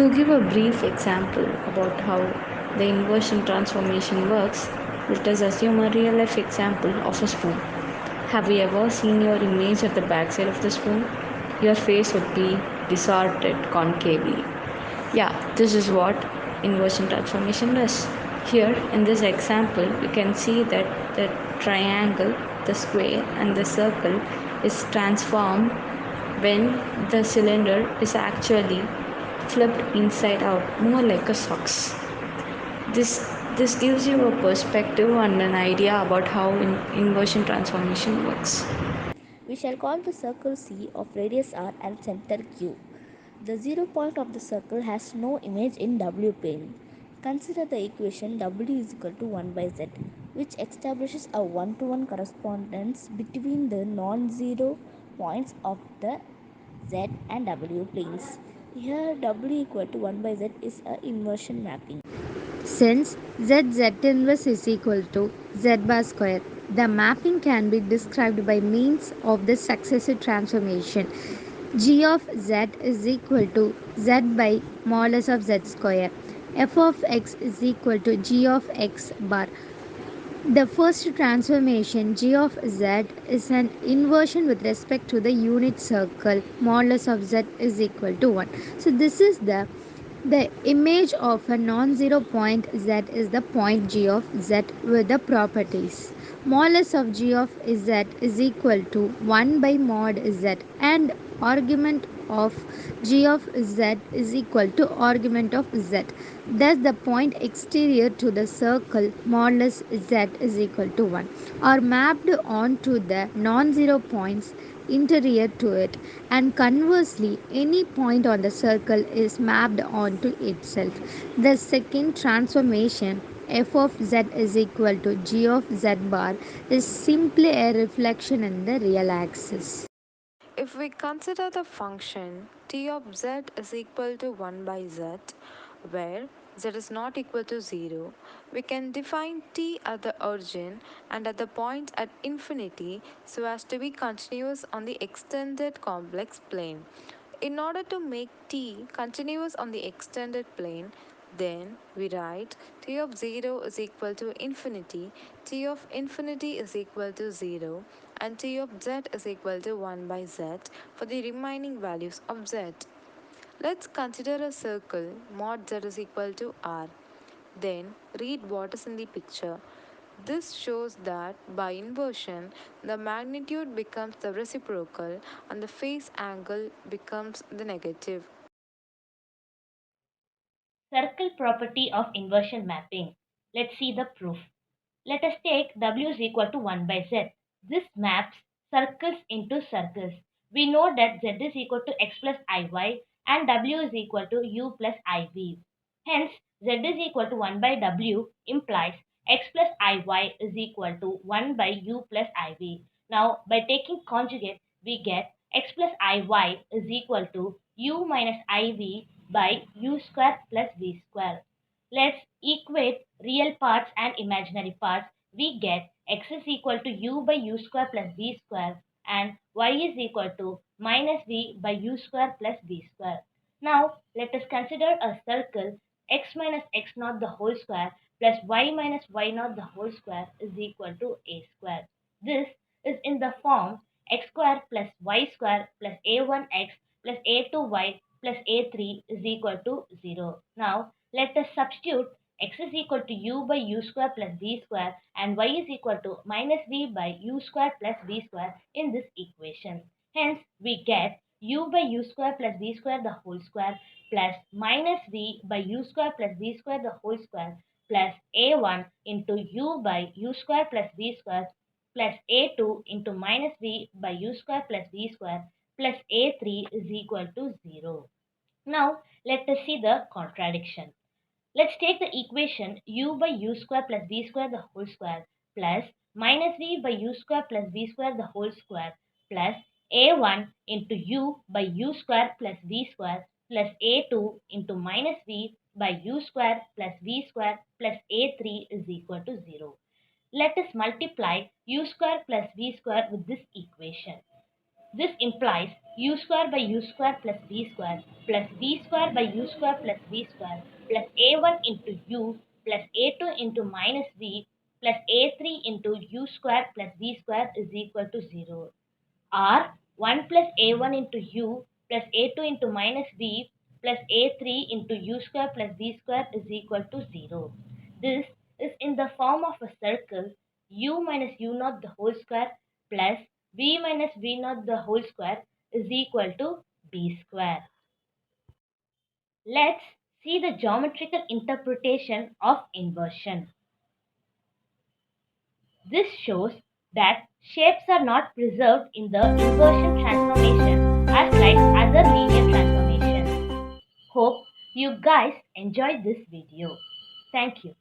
To give a brief example about how the inversion transformation works, let us assume a real life example of a spoon. Have you ever seen your image at the backside of the spoon? Your face would be distorted concavely. Yeah, this is what inversion transformation does. Here in this example, you can see that the triangle, the square, and the circle is transformed when the cylinder is actually flipped inside out, more like a socks. This gives you a perspective and an idea about how inversion transformation works. We shall call the circle C of radius r and center Q. The 0 point of the circle has no image in W plane. Consider the equation W is equal to 1 by Z, which establishes a one-to-one correspondence between the non-zero points of the Z and W planes. Here W equal to 1 by Z is a inversion mapping. Since z inverse is equal to z bar square, the mapping can be described by means of the successive transformation. G of z is equal to z by modulus of z square. F of x is equal to g of x bar. The first transformation g of z is an inversion with respect to the unit circle. Modulus of z is equal to 1. So this is the image of a non-zero point z is the point g of z with the properties. Modulus of g of z is equal to 1 by mod z, and argument of g of z is equal to argument of z. Thus the point exterior to the circle modulus z is equal to 1 are mapped onto the non-zero points interior to it, and conversely any point on the circle is mapped onto itself. The second transformation, f of z is equal to g of z bar, is simply a reflection in the real axis. If we consider the function t of z is equal to 1 by z, where z is not equal to 0, we can define t at the origin and at the points at infinity so as to be continuous on the extended complex plane. In order to make t continuous on the extended plane, then we write t of 0 is equal to infinity, t of infinity is equal to 0, and t of z is equal to 1 by z for the remaining values of z. Let's consider a circle mod z is equal to r. Then read what is in the picture. This shows that by inversion, the magnitude becomes the reciprocal and the phase angle becomes the negative. Circle property of inversion mapping. Let's see the proof. Let us take W is equal to 1 by Z. This maps circles into circles. We know that Z is equal to X plus IY and W is equal to U plus IV. Hence, Z is equal to 1 by W implies X plus IY is equal to 1 by U plus IV. Now, by taking conjugate, we get X plus IY is equal to U minus IV by U square plus V square. Let's equate real parts and imaginary parts. We get x is equal to u by u square plus v square and y is equal to minus v by u square plus v square. Now let us consider a circle x minus x naught the whole square plus y minus y naught the whole square is equal to a square. This is in the form x square plus y square plus a1x plus a2y plus a3 is equal to 0. Now let us substitute x is equal to u by u square plus v square and y is equal to minus v by u square plus v square in this equation. Hence, we get u by u square plus v square the whole square plus minus v by u square plus v square the whole square plus a1 into u by u square plus v square plus a2 into minus v by u square plus v square plus a3 is equal to 0. Now, let us see the contradiction. Let's take the equation u by u square plus v square the whole square plus minus v by u square plus v square the whole square plus a1 into u by u square plus v square plus a2 into minus v by u square plus v square plus a3 is equal to 0. Let us multiply u square plus v square with this equation. This implies u square by u square plus v square by u square plus v square plus a1 into u plus a2 into minus v plus a3 into u square plus v square is equal to 0. Or 1 plus a1 into u plus a2 into minus v plus a3 into u square plus v square is equal to 0. This is in the form of a circle u minus u naught the whole square plus v minus v naught the whole square is equal to b square. Let's see the geometrical interpretation of inversion. This shows that shapes are not preserved in the inversion transformation as like other linear transformations. Hope you guys enjoyed this video. Thank you.